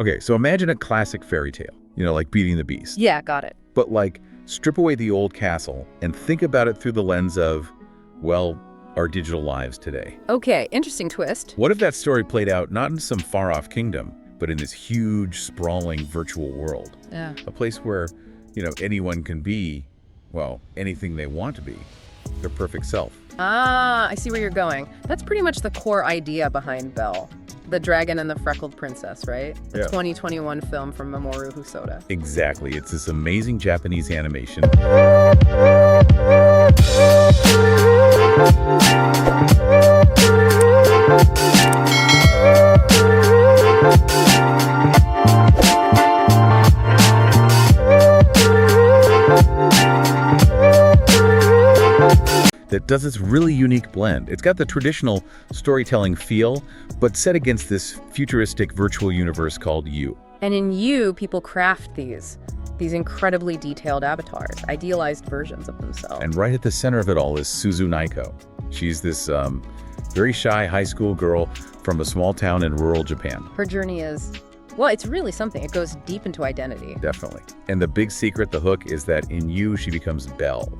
Okay, so imagine a classic fairy tale, like Beauty and the Beast. Yeah, got it. But strip away the old castle and think about it through the lens of, well, our digital lives today. Okay, interesting twist. What if that story played out not in some far-off kingdom, but in this huge, sprawling virtual world? Yeah. A place where, anyone can be, well, anything they want to be, their perfect self. Ah, I see where you're going. That's pretty much the core idea behind Belle. The Dragon and the Freckled Princess, right? The 2021 film from Mamoru Hosoda. Exactly. It's this amazing Japanese animation. That does this really unique blend. It's got the traditional storytelling feel, but set against this futuristic virtual universe called You. And in You, people craft these incredibly detailed avatars, idealized versions of themselves. And right at the center of it all is Suzu. She's this very shy high school girl from a small town in rural Japan. Her journey is, well, it's really something. It goes deep into identity. Definitely. And the big secret, the hook, is that in You, she becomes Belle.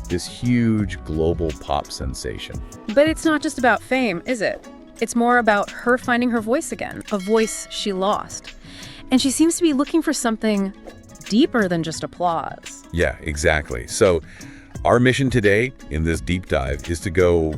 This huge global pop sensation. But it's not just about fame, is it? It's more about her finding her voice again, a voice she lost. And she seems to be looking for something deeper than just applause. Yeah, exactly. So our mission today in this deep dive is to go,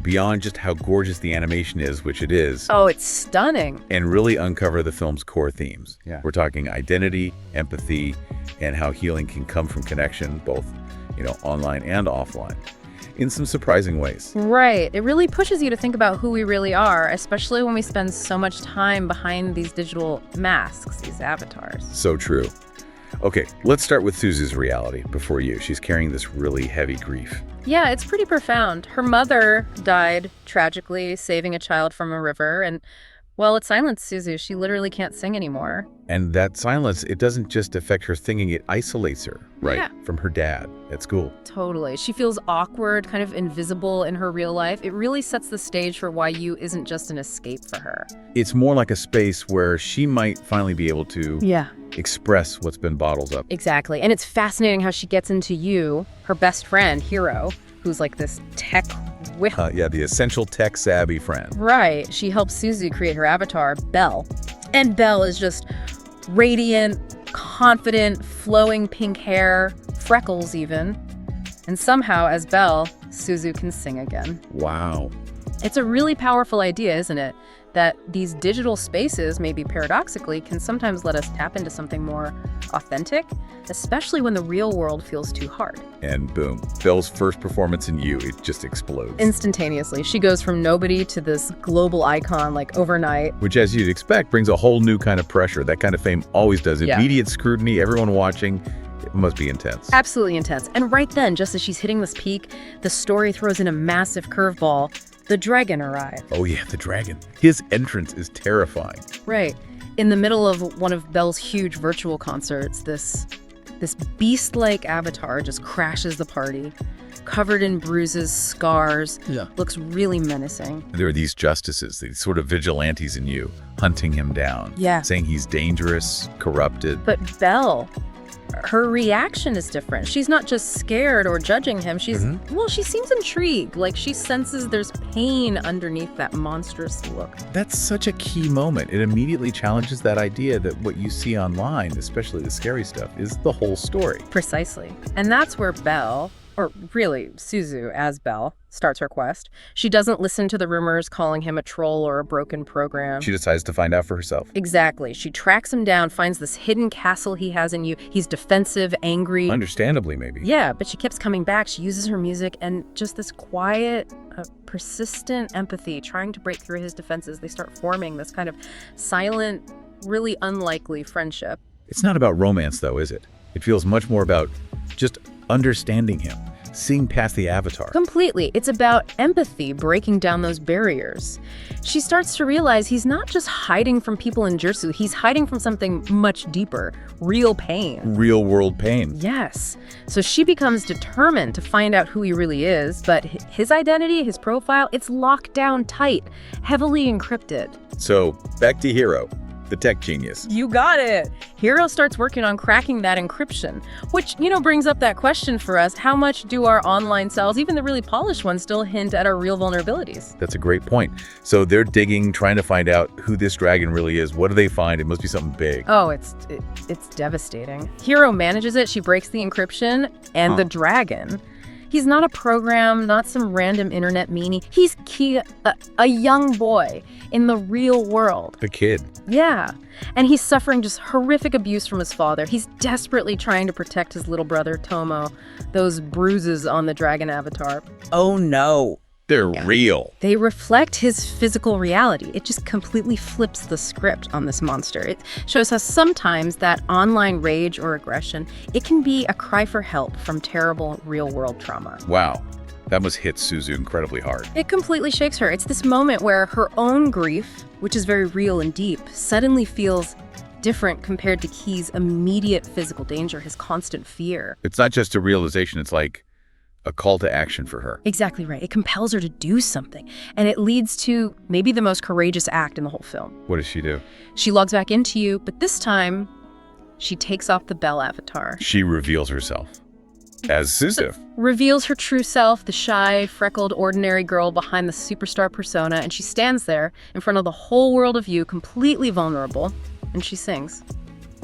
beyond just how gorgeous the animation is, which it is. Oh, it's stunning. And really uncover the film's core themes. Yeah. We're talking identity, empathy, and how healing can come from connection, both online and offline, in some surprising ways. Right. It really pushes you to think about who we really are, especially when we spend so much time behind these digital masks, these avatars. So true. Okay, let's start with Suzu's reality before You. She's carrying this really heavy grief. Yeah, it's pretty profound. Her mother died tragically, saving a child from a river, and well, it silenced Suzu. She literally can't sing anymore. And that silence, it doesn't just affect her singing, it isolates her, right? Yeah. From her dad at school. Totally. She feels awkward, kind of invisible in her real life. It really sets the stage for why You isn't just an escape for her. It's more like a space where she might finally be able to express what's been bottled up. Exactly. And it's fascinating how she gets into You, her best friend, Hiro, who's like this tech whip. The essential tech-savvy friend. Right. She helps Suzu create her avatar, Belle. And Belle is just radiant, confident, flowing pink hair, freckles even. And somehow, as Belle, Suzu can sing again. Wow. It's a really powerful idea, isn't it? That these digital spaces, maybe paradoxically, can sometimes let us tap into something more authentic, especially when the real world feels too hard. And boom, Belle's first performance in You, it just explodes. Instantaneously. She goes from nobody to this global icon, overnight. Which, as you'd expect, brings a whole new kind of pressure. That kind of fame always does. Yeah. Immediate scrutiny, everyone watching. It must be intense. Absolutely intense. And right then, just as she's hitting this peak, the story throws in a massive curveball. The dragon arrives. Oh yeah, the dragon. His entrance is terrifying. Right. In the middle of one of Belle's huge virtual concerts, this beast-like avatar just crashes the party, covered in bruises, scars, looks really menacing. There are these justices, these sort of vigilantes in You, hunting him down. Yeah. Saying he's dangerous, corrupted. But Belle, her reaction is different. She's not just scared or judging him. She seems intrigued. She senses there's pain underneath that monstrous look. That's such a key moment. It immediately challenges that idea that what you see online, especially the scary stuff, is the whole story. Precisely. And that's where Belle, or really Suzu as Belle, starts her quest. She doesn't listen to the rumors calling him a troll or a broken program. She decides to find out for herself. Exactly. She tracks him down, finds this hidden castle he has in You. He's defensive, angry. Understandably, maybe. Yeah, but she keeps coming back. She uses her music and just this quiet, persistent empathy, trying to break through his defenses. They start forming this kind of silent, really unlikely friendship. It's not about romance, though, is it? It feels much more about just understanding him, seeing past the avatar. Completely. It's about empathy, breaking down those barriers. She starts to realize he's not just hiding from people in Jersu, he's hiding from something much deeper, real pain. Real world pain. Yes. So she becomes determined to find out who he really is, but his identity, his profile, it's locked down tight, heavily encrypted. So, back to Hiro. the tech genius. You got it. Hero starts working on cracking that encryption, which, brings up that question for us. How much do our online selves, even the really polished ones, still hint at our real vulnerabilities? That's a great point. So they're digging, trying to find out who this dragon really is. What do they find? It must be something big. Oh, it's devastating. Hero manages it. She breaks the encryption and the dragon. He's not a program, not some random internet meanie. He's a young boy in the real world. A kid. Yeah. And he's suffering just horrific abuse from his father. He's desperately trying to protect his little brother, Tomo. Those bruises on the dragon avatar. Oh no. They're real. They reflect his physical reality. It just completely flips the script on this monster. It shows us sometimes that online rage or aggression, it can be a cry for help from terrible real-world trauma. Wow. That must hit Suzu incredibly hard. It completely shakes her. It's this moment where her own grief, which is very real and deep, suddenly feels different compared to Key's immediate physical danger, his constant fear. It's not just a realization, it's like a call to action for her. Exactly right. It compels her to do something. And it leads to maybe the most courageous act in the whole film. What does she do? She logs back into you, but this time, she takes off the Belle avatar. She reveals herself as Suzu. Reveals her true self, the shy, freckled, ordinary girl behind the superstar persona, and she stands there in front of the whole world of you, completely vulnerable, and she sings.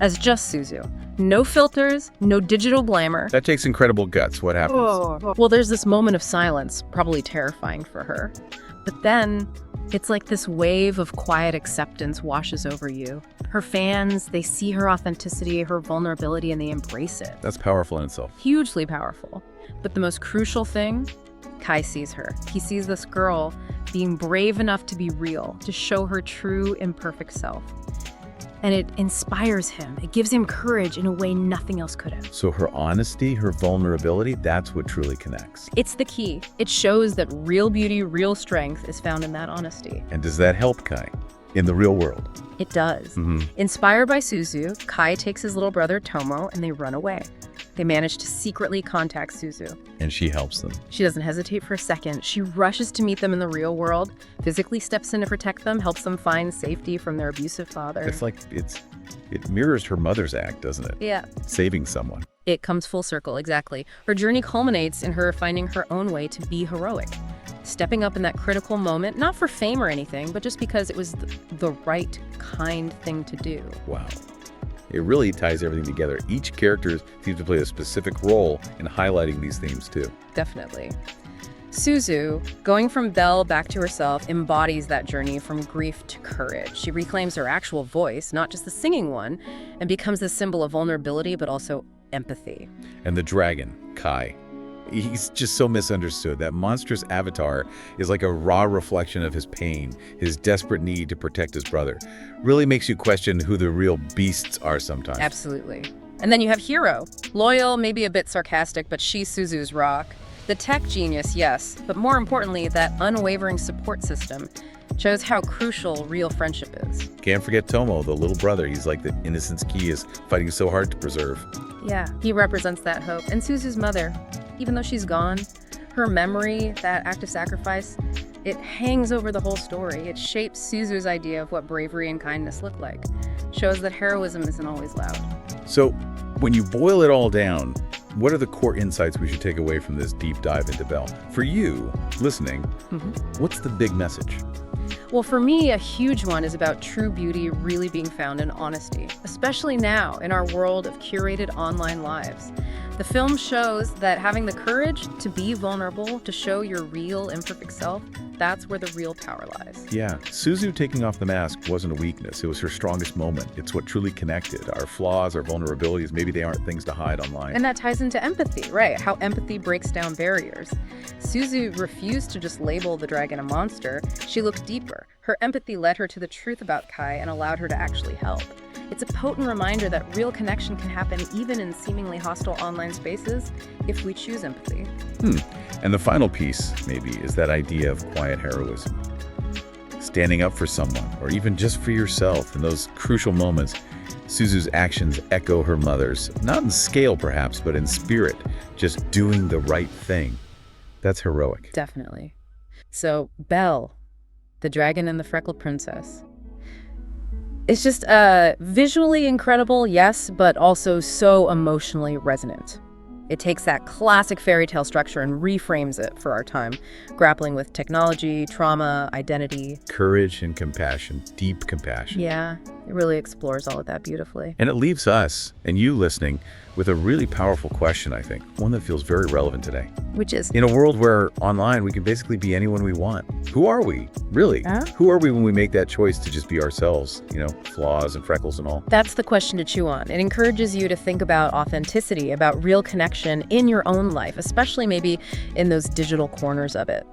As just Suzu. No filters, no digital glamour. That takes incredible guts. What happens? Well, there's this moment of silence, probably terrifying for her. But then, it's like this wave of quiet acceptance washes over you. Her fans, they see her authenticity, her vulnerability, and they embrace it. That's powerful in itself. Hugely powerful. But the most crucial thing, Kai sees her. He sees this girl being brave enough to be real, to show her true, imperfect self. And it inspires him. It gives him courage in a way nothing else could have. So her honesty, her vulnerability, that's what truly connects. It's the key. It shows that real beauty, real strength is found in that honesty. And does that help Kai in the real world? It does. Inspired by Suzu, Kai takes his little brother Tomo and they run away. They manage to secretly contact Suzu. And she helps them. She doesn't hesitate for a second. She rushes to meet them in the real world, physically steps in to protect them, helps them find safety from their abusive father. It's like it mirrors her mother's act, doesn't it? Yeah. Saving someone. It comes full circle, exactly. Her journey culminates in her finding her own way to be heroic. Stepping up in that critical moment, not for fame or anything, but just because it was the right kind thing to do. Wow. It really ties everything together. Each character seems to play a specific role in highlighting these themes too. Definitely. Suzu, going from Belle back to herself, embodies that journey from grief to courage. She reclaims her actual voice, not just the singing one, and becomes a symbol of vulnerability, but also empathy. And the dragon, Kai. He's just so misunderstood. That monstrous avatar is like a raw reflection of his pain, his desperate need to protect his brother. Really makes you question who the real beasts are sometimes. Absolutely. And then you have Hero. Loyal, maybe a bit sarcastic, but she's Suzu's rock. The tech genius, yes, but more importantly, that unwavering support system shows how crucial real friendship is. Can't forget Tomo, the little brother. He's like the innocence Key is fighting so hard to preserve. Yeah, he represents that hope. And Suzu's mother, even though she's gone, her memory, that act of sacrifice, it hangs over the whole story. It shapes Suzu's idea of what bravery and kindness look like. Shows that heroism isn't always loud. So, when you boil it all down, what are the core insights we should take away from this deep dive into Belle? For you, listening, what's the big message? Well, for me, a huge one is about true beauty really being found in honesty, especially now in our world of curated online lives. The film shows that having the courage to be vulnerable, to show your real, imperfect self, that's where the real power lies. Yeah, Suzu taking off the mask wasn't a weakness. It was her strongest moment. It's what truly connected. Our flaws, our vulnerabilities, maybe they aren't things to hide online. And that ties into empathy, right? How empathy breaks down barriers. Suzu refused to just label the dragon a monster. She looked deeper. Her empathy led her to the truth about Kai and allowed her to actually help. It's a potent reminder that real connection can happen even in seemingly hostile online spaces if we choose empathy. And the final piece, maybe, is that idea of quiet heroism. Standing up for someone, or even just for yourself in those crucial moments. Suzu's actions echo her mother's, not in scale perhaps, but in spirit, just doing the right thing. That's heroic. Definitely. So, Belle, the dragon and the freckled princess. It's just visually incredible, yes, but also so emotionally resonant. It takes that classic fairy tale structure and reframes it for our time, grappling with technology, trauma, identity. Courage and compassion, deep compassion. Yeah, it really explores all of that beautifully. And it leaves us, and you listening, with a really powerful question, I think. One that feels very relevant today. Which is, In a world where online we can basically be anyone we want, who are we, really? Huh? Who are we when we make that choice to just be ourselves? Flaws and freckles and all. that's the question to chew on. It encourages you to think about authenticity, about real connection in your own life, especially maybe in those digital corners of it.